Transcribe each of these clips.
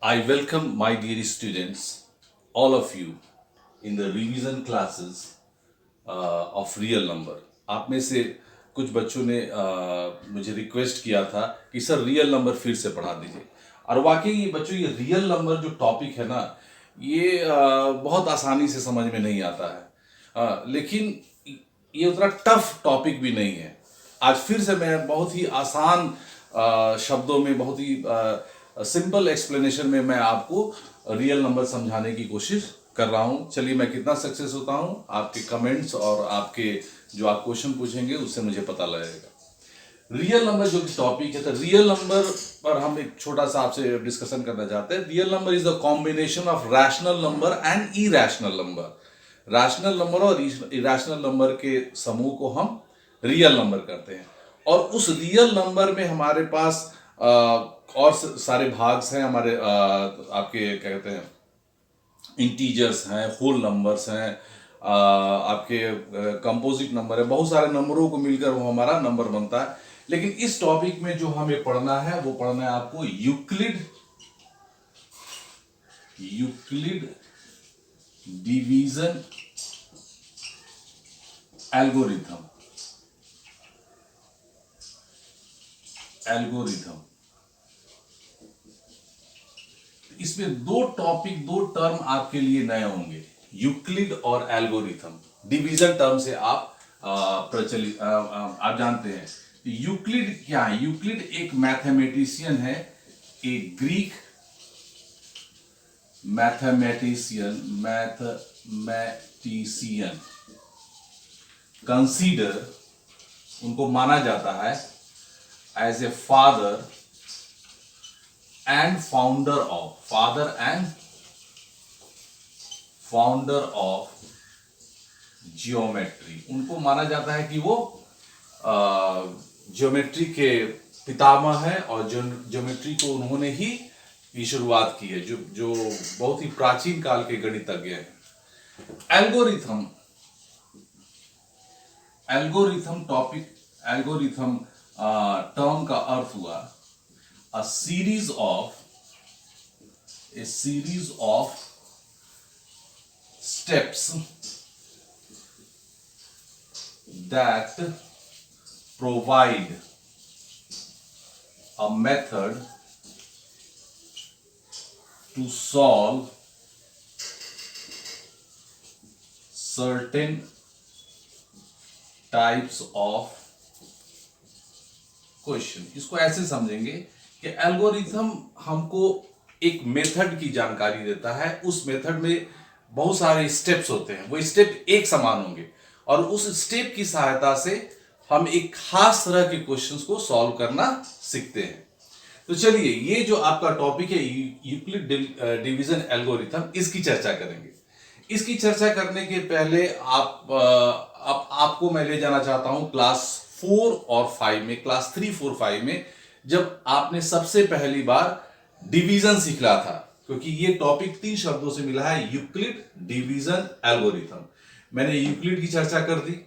I welcome my dear students, all of you, in the revision classes of real number. आप में से कुछ बच्चों ने मुझे रिक्वेस्ट किया था कि सर रियल नंबर फिर से पढ़ा दीजिए। और वाकई ये बच्चों, ये रियल नंबर जो टॉपिक है ना, ये बहुत आसानी से समझ में नहीं आता है, लेकिन ये उतना टफ टॉपिक भी नहीं है। आज फिर से मैं बहुत ही आसान शब्दों में, बहुत ही सिंपल एक्सप्लेनेशन में मैं आपको रियल नंबर समझाने की कोशिश कर रहा हूं। चलिए, मैं कितना सक्सेस होता हूं, आपके कमेंट्स और आपके जो आप क्वेश्चन पूछेंगे उससे मुझे पता लगेगा। रियल नंबर जो टॉपिक है, तो रियल नंबर पर हम एक छोटा सा आपसे डिस्कशन करना चाहते हैं। Real number is the combination of rational number and irrational number. Rational number और इरैशनल नंबर के समूह को हम रियल नंबर करते हैं। और उस रियल नंबर में हमारे पास और सारे भाग्स हैं हमारे, आपके क्या कहते हैं, इंटीजर्स हैं, होल नंबर्स हैं, आपके कंपोजिट नंबर है, बहुत सारे नंबरों को मिलकर वो हमारा नंबर बनता है। लेकिन इस टॉपिक में जो हमें पढ़ना है वो पढ़ना है आपको यूक्लिड डिवीजन एल्गोरिथम। इसमें दो टॉपिक, दो टर्म आपके लिए नए होंगे, यूक्लिड और एल्गोरिथम। डिवीजन टर्म से आप प्रचलित, आप जानते हैं यूक्लिड क्या है। यूक्लिड एक मैथमेटिशियन है, एक ग्रीक मैथमेटिशियन कंसीडर, उनको माना जाता है as a father and founder of geometry. उनको माना जाता है कि वो ज्योमेट्री के पितामह हैं और ज्योमेट्री को उन्होंने ही की शुरुआत की है, जो बहुत ही प्राचीन काल के गणितज्ञ हैं। एल्गोरिथम टर्म का अर्थ हुआ a series of steps that provide a method to solve certain types of question. इसको ऐसे समझेंगे कि एल्गोरिथम हमको एक मेथड की जानकारी देता है। उस मेथड में बहुत सारे स्टेप्स होते हैं, वो स्टेप एक समान होंगे और उस स्टेप की सहायता से हम एक खास तरह के क्वेश्चंस को सॉल्व करना सीखते हैं। तो चलिए, ये जो आपका टॉपिक है यूक्लिड डिवीजन एल्गोरिथम, इसकी चर्चा करेंगे। इसकी चर्चा करने के पहले आपको मैं ले जाना चाहता हूं क्लास 4 और 5 में, क्लास 3, 4, 5 में, जब आपने सबसे पहली बार डिवीजन सीखा था। क्योंकि ये टॉपिक 3 शब्दों से मिला है, यूक्लिड डिवीजन एल्गोरिथम। मैंने यूक्लिड की चर्चा कर दी,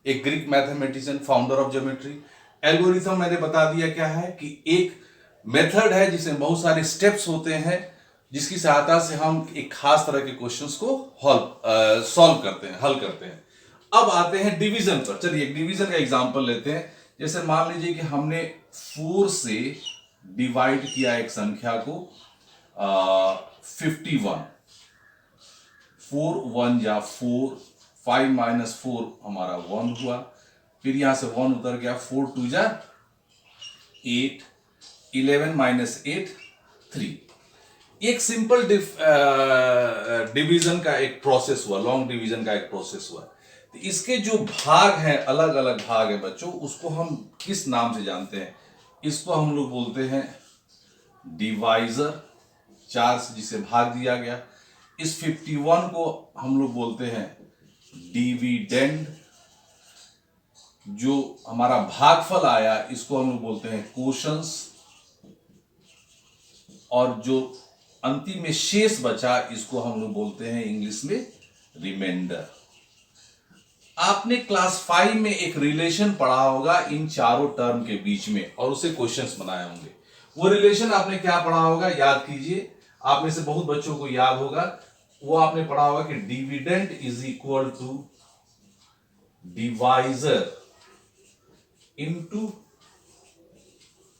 एक Greek mathematician, founder of geometry. Algorithm मैंने बता दिया क्या है, कि एक मेथड है जिसमें बहुत सारे स्टेप्स होते हैं, जिसकी सहायता से हम एक खास तरह के क्वेश्चंस को सॉल्व करते हैं, हल करते हैं। अब आते हैं डिवीजन पर। चलिए, एक डिवीजन का एग्जांपल लेते हैं। जैसे मान लीजिए कि हमने 4 से डिवाइड किया एक संख्या को 51। 4 1 जा 4, 5 माइनस 4 हमारा 1 हुआ। फिर यहां से 1 उतर गया, 4 2 जा 8, 11 माइनस 8 3। एक सिंपल डिवीजन का एक प्रोसेस हुआ, लॉन्ग डिवीजन का एक प्रोसेस हुआ। तो इसके जो भाग हैं, अलग अलग भाग हैं बच्चों, उसको हम किस नाम से जानते हैं? इसको हम लोग बोलते हैं डिवाइजर, 4 से जिसे भाग दिया गया। इस 51 को हम लोग बोलते हैं डिविडेंड। जो हमारा भागफल आया, इसको हम लोग बोलते हैं कोशंस। और जो अंतिम में शेष बचा, इसको हम लोग बोलते हैं इंग्लिश में रिमाइंडर। आपने क्लास 5 में एक रिलेशन पढ़ा होगा इन चारों टर्म के बीच में, और उसे क्वेश्चंस बनाए होंगे। वो रिलेशन आपने क्या पढ़ा होगा, याद कीजिए। आप में से बहुत बच्चों को याद होगा, वो आपने पढ़ा होगा कि dividend is equal to divisor into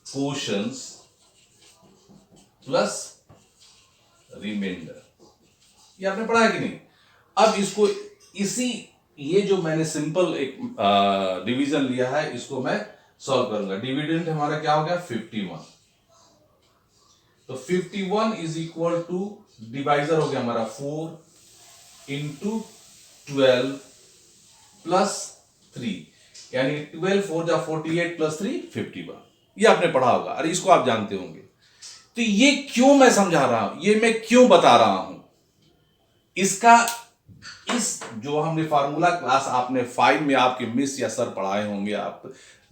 quotients plus remainder. ये आपने पढ़ा है कि नहीं? अब इसको ये जो मैंने सिंपल एक डिवीजन लिया है, इसको मैं सॉल्व करूंगा। डिविडेंड हमारा क्या हो गया 51, तो 51 इज इक्वल टू डिवाइजर हो गया हमारा 4 इंटू 12 प्लस 3, यानी 12 4 जा 48 प्लस 3 51। ये आपने पढ़ा होगा, अरे इसको आप जानते होंगे। तो ये क्यों मैं समझा रहा हूं, ये मैं क्यों बता रहा हूं, इसका इस जो हमने फार्मूला क्लास आपने 5 में आपके मिस या सर पढ़ाए होंगे। आप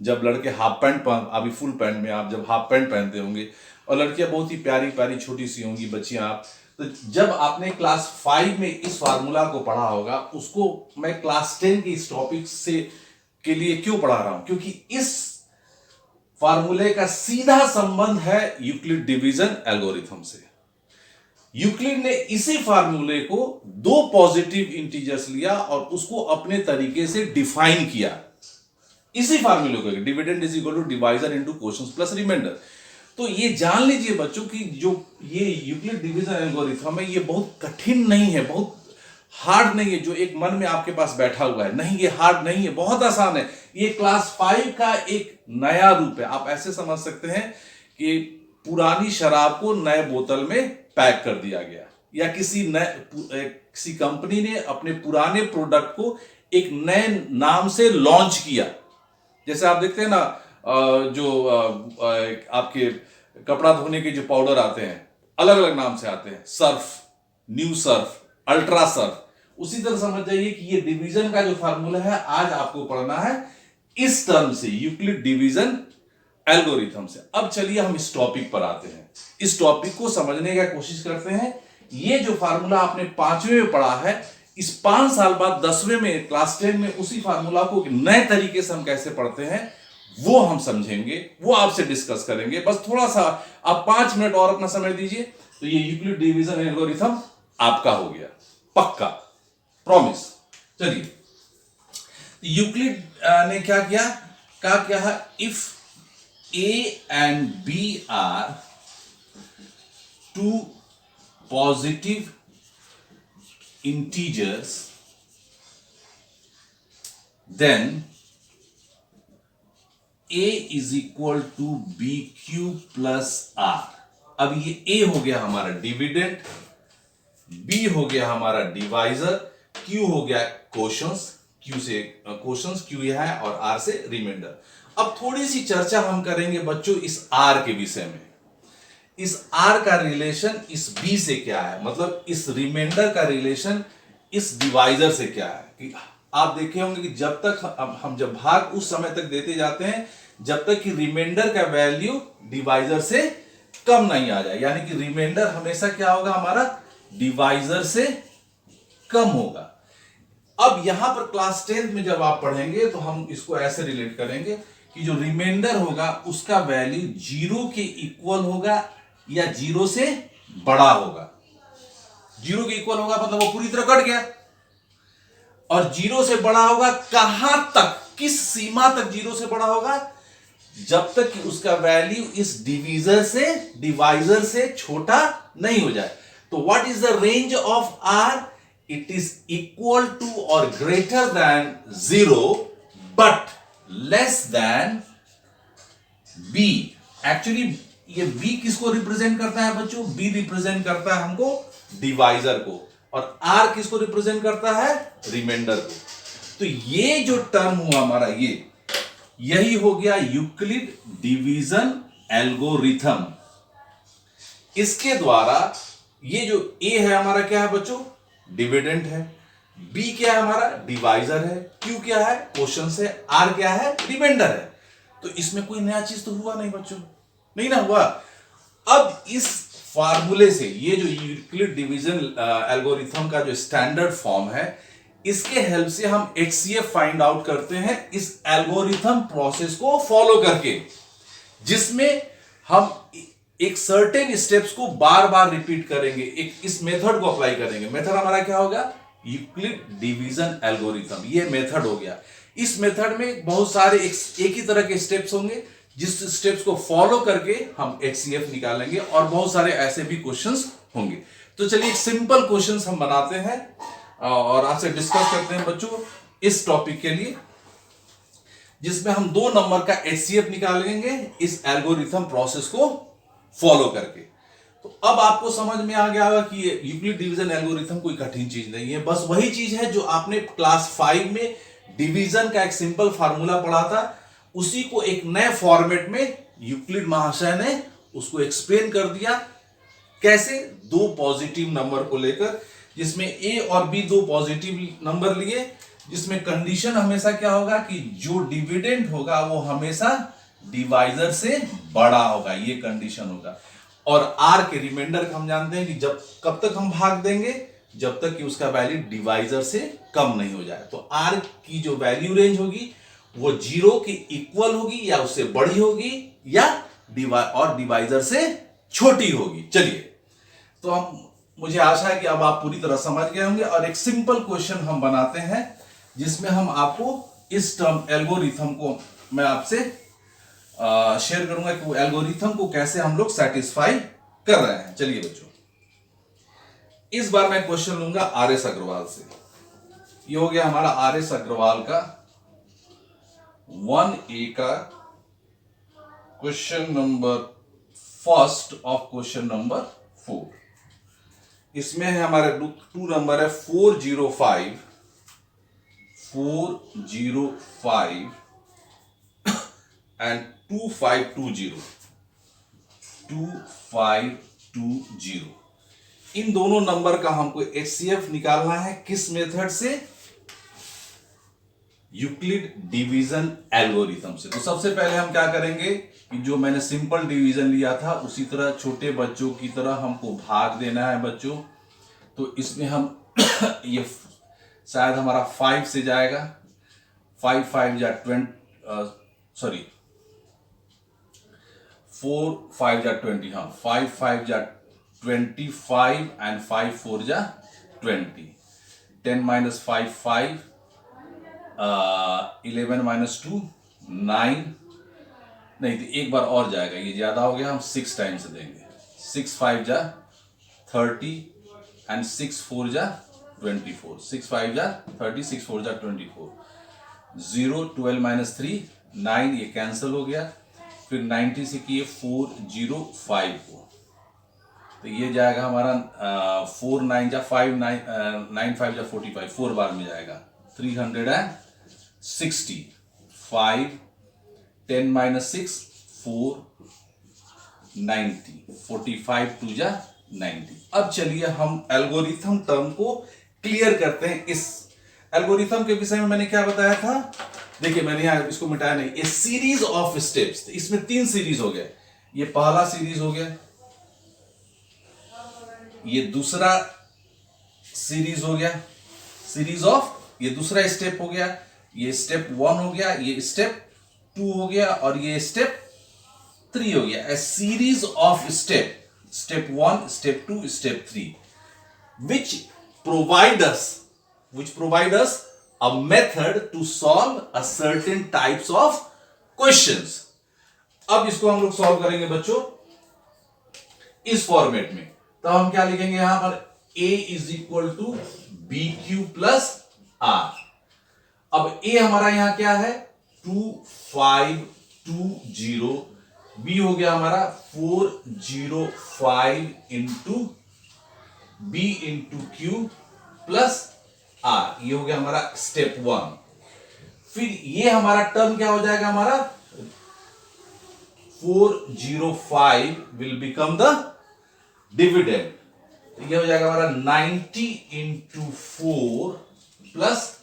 जब लड़के हाफ पैंट अभी फुल पैंट में आप जब हाफ पैंट पहनते होंगे, और लड़कियां बहुत ही प्यारी प्यारी छोटी सी होंगी बच्चियां, आप तो जब आपने क्लास 5 में इस फार्मूला को पढ़ा होगा, उसको मैं क्लास 10 के इस टॉपिक से के लिए क्यों पढ़ा रहा हूं, क्योंकि इस फार्मूले का सीधा संबंध है यूक्लिड डिवीजन एल्गोरिथम से। यूक्लिड ने इसी फार्मूले को दो पॉजिटिव इंटीजर्स लिया और उसको अपने तरीके से डिफाइन किया। इसी फार्मूले को dividend is equal to divisor into quotients plus remainder. तो ये जान लीजिए बच्चों की जो ये यूक्लिड डिवीजन एल्गोरिथम है, ये बहुत कठिन नहीं है, बहुत हार्ड नहीं है जो एक मन में आपके पास बैठा हुआ है। नहीं, ये हार्ड नहीं है, बहुत आसान है। ये क्लास 5 का एक नया रूप है। आप ऐसे समझ सकते हैं कि पुरानी शराब को नए बोतल में पैक कर दिया गया, या किसी कंपनी ने अपने पुराने प्रोडक्ट को एक नए नाम से लॉन्च किया। जैसे आप देखते हैं ना, जो आपके कपड़ा धोने के जो पाउडर आते हैं, अलग अलग नाम से आते हैं, Surf, new Surf, ultra Surf. उसी तरह समझ जाइए कि ये डिवीजन का जो फार्मूला है, आज आपको पढ़ना है इस टर्म से, यूक्लिड डिवीजन एल्गोरिथम से। अब चलिए हम इस टॉपिक पर आते हैं, इस टॉपिक को समझने का कोशिश करते हैं। ये जो फार्मूला आपने 5वें में पढ़ा है, इस 5 साल बाद 10वें में क्लास 10 में उसी फार्मूला को नए तरीके से हम कैसे पढ़ते हैं, वो हम समझेंगे, वो आपसे डिस्कस करेंगे। बस थोड़ा सा आप 5 मिनट और अपना समय दीजिए, तो ये यूक्लिड डिवीजन एल्गोरिथम आपका हो गया, पक्का, प्रॉमिस। चलिए, यूक्लिड ने क्या किया है, if A and B are two positive integers, then A is equal to BQ plus R। अब ये A हो गया हमारा डिविडेंड, B हो गया हमारा डिवाइजर, Q हो गया क्वोशंस, Q यह है, और R से रिमाइंडर। अब थोड़ी सी चर्चा हम करेंगे बच्चों इस R के विषय में। इस R का रिलेशन इस B से क्या है, मतलब इस रिमाइंडर का रिलेशन इस डिवाइजर से क्या है। कि आप देखे होंगे कि जब तक हम जब भाग उस समय तक देते जाते हैं जब तक कि रिमाइंडर का वैल्यू डिवाइजर से कम नहीं आ जाए, यानी कि रिमाइंडर हमेशा क्या होगा, हमारा डिवाइजर से कम होगा। अब यहां पर क्लास 10 में जब आप पढ़ेंगे तो हम इसको ऐसे रिलेट करेंगे कि जो रिमाइंडर होगा उसका वैल्यू 0 के इक्वल होगा या 0 से बड़ा होगा। 0 के इक्वल होगा मतलब वो पूरी तरह कट गया, और 0 से बड़ा होगा कहां तक, किस सीमा तक 0 से बड़ा होगा, जब तक कि उसका वैल्यू इस डिवाइजर से छोटा नहीं हो जाए। तो what is the range of R? It is equal to or greater than 0 but less than B। Actually ये B किसको रिप्रेजेंट करता है बच्चों? B रिप्रेजेंट करता है हमको डिवाइजर को, और R किसको रिप्रेजेंट करता है? रिमाइंडर को। तो ये जो टर्म हुआ हमारा, यही हो गया यूक्लिड डिवीजन एल्गोरिथम। इसके द्वारा ये जो A है हमारा क्या है बच्चों? डिविडेंड है। B क्या है हमारा? डिवाइजर है। Q क्या है? क्वोशंस है। R क्या है? रिमाइंडर है। तो इसमें कोई नया चीज तो हुआ नहीं बच्चों, नहीं ना हुआ। अब इस फार्मूले से, ये जो यूक्लिड डिवीजन एल्गोरिथम का जो स्टैंडर्ड फॉर्म है, इसके हेल्प से हम HCF फाइंड आउट करते हैं इस एल्गोरिथम प्रोसेस को फॉलो करके, जिसमें हम एक सर्टेन स्टेप्स को बार बार रिपीट करेंगे, एक इस मेथड को अप्लाई करेंगे। मेथड हमारा क्या होगा? यूक्लिड डिवीजन एल्गोरिथम, ये मेथड हो गया। इस मेथड में बहुत सारे एक ही तरह के स्टेप्स होंगे, जिस स्टेप्स को फॉलो करके हम एचसीएफ निकालेंगे, और बहुत सारे ऐसे भी क्वेश्चंस होंगे। तो चलिए एक सिंपल क्वेश्चंस हम बनाते हैं और आपसे डिस्कस करते हैं बच्चों इस टॉपिक के लिए, जिसमें हम 2 नंबर का एचसीएफ निकालेंगे इस एल्गोरिथम प्रोसेस को फॉलो करके। तो अब आपको समझ में आ गया होगा कि यूक्लिड डिवीजन एल्गोरिथम कोई कठिन चीज नहीं है, बस वही चीज है जो आपने क्लास 5 में डिवीजन का एक सिंपल फार्मूला पढ़ा था, उसी को एक नए फॉर्मेट में यूक्लिड महाशय ने उसको एक्सप्लेन कर दिया। कैसे? 2 पॉजिटिव नंबर को लेकर, जिसमें ए और बी 2 पॉजिटिव नंबर लिए, जिसमें कंडीशन हमेशा क्या होगा कि जो डिविडेंड होगा वो हमेशा डिवाइजर से बड़ा होगा, ये कंडीशन होगा। और आर के रिमाइंडर हम जानते हैं कि जब कब तक हम भाग देंगे, जब तक कि उसका वैल्यू डिवाइजर से कम नहीं हो जाए। तो आर की जो वैल्यू रेंज होगी वो 0 के इक्वल होगी या उससे बड़ी होगी, या डिवाइजर से छोटी होगी। चलिए, तो हम मुझे आशा है कि अब आप पूरी तरह समझ गए होंगे, और एक सिंपल क्वेश्चन हम बनाते हैं जिसमें हम आपको इस टर्म एल्गोरिथम को मैं आपसे शेयर करूंगा कि वो एल्गोरिथम को कैसे हम लोग सेटिस्फाई कर रहे हैं। चलिए बच्चों, इस बार मैं क्वेश्चन लूंगा आर एस अग्रवाल से। ये हो गया हमारा आर एस अग्रवाल का 1A का question number first of question number 4। इसमें है हमारे 2 नंबर है 405 एंड 2520। इन दोनों नंबर का हमको एचसीएफ निकालना है। किस मेथड से? यूक्लिड डिवीजन एल्गोरिथम से। तो सबसे पहले हम क्या करेंगे कि जो मैंने सिंपल डिवीजन लिया था उसी तरह छोटे बच्चों की तरह हमको भाग देना है बच्चों। तो इसमें हम ये शायद हमारा 5 से जाएगा, 5 5 जा 20, सॉरी 4 5 जा 20, हाँ 5 5 जा 25 एंड 5 4 जा 20, 10 minus 5 5, 11 minus 2 9, नहीं तो एक बार और जाएगा, ये ज्यादा हो गया, हम 6 टाइम्स देंगे। 6 5 जा 30 एंड 6 4 जा 24, 6 5 जा 30, 6 4 जा 24, 0 12 minus 3 9, ये कैंसिल हो गया। फिर 90 से किए 405 को, तो ये जाएगा हमारा 4 9 जा 5 9 9 5 जा 45, 4 बार में जाएगा 360, 5 10 minus 6 4 90, 45 2 जा 90। अब चलिए हम एल्गोरिथम टर्म को क्लियर करते हैं। इस एल्गोरिथम के विषय में मैंने क्या बताया था? देखिए, मैंने यहां इसको मिटाया नहीं। ए सीरीज ऑफ स्टेप्स, इसमें 3 सीरीज हो गए। ये पहला सीरीज हो गया, ये दूसरा सीरीज हो गया, सीरीज ऑफ, ये दूसरा स्टेप हो गया, ये स्टेप 1 हो गया, ये स्टेप 2 हो गया, और ये स्टेप 3 हो गया। A series of step, step 1 step 2 step 3, which provide us a method to solve a certain types of questions। अब इसको हम लोग सॉल्व करेंगे बच्चों इस फॉर्मेट में। तो हम क्या लिखेंगे यहां पर? a is equal to b q plus r. अब a हमारा यहां क्या है? 2520, b हो गया हमारा 405 into b into q plus r, ये हो गया हमारा स्टेप 1। फिर ये हमारा टर्म क्या हो जाएगा? हमारा 405 विल बिकम द डिविडेंड, ये हो जाएगा हमारा 90 इंटू 4 प्लस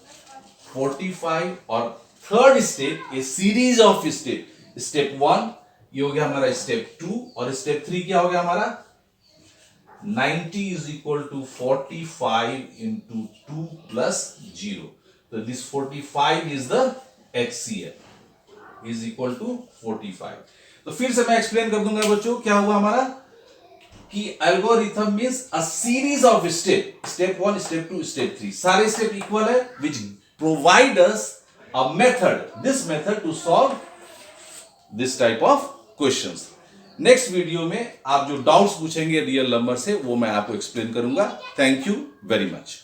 45। और third step, A series of step, step 1 ये हो गया हमारा स्टेप 2, और स्टेप 3 क्या हो गया हमारा? 90 is equal to 45 into 2 plus 0. So this 45 is the HCF, is equal to 45. तो फिर से मैं एक्सप्लेन कर दूंगा बच्चों, क्या हुआ हमारा कि algorithm means a series of step, step 1, step 2, step 3, सारे स्टेप इक्वल है, which provide us a method, this method to solve this type of questions. Next video में आप जो डाउट्स पूछेंगे रियल नंबर से वो मैं आपको एक्सप्लेन करूंगा। Thank you very much.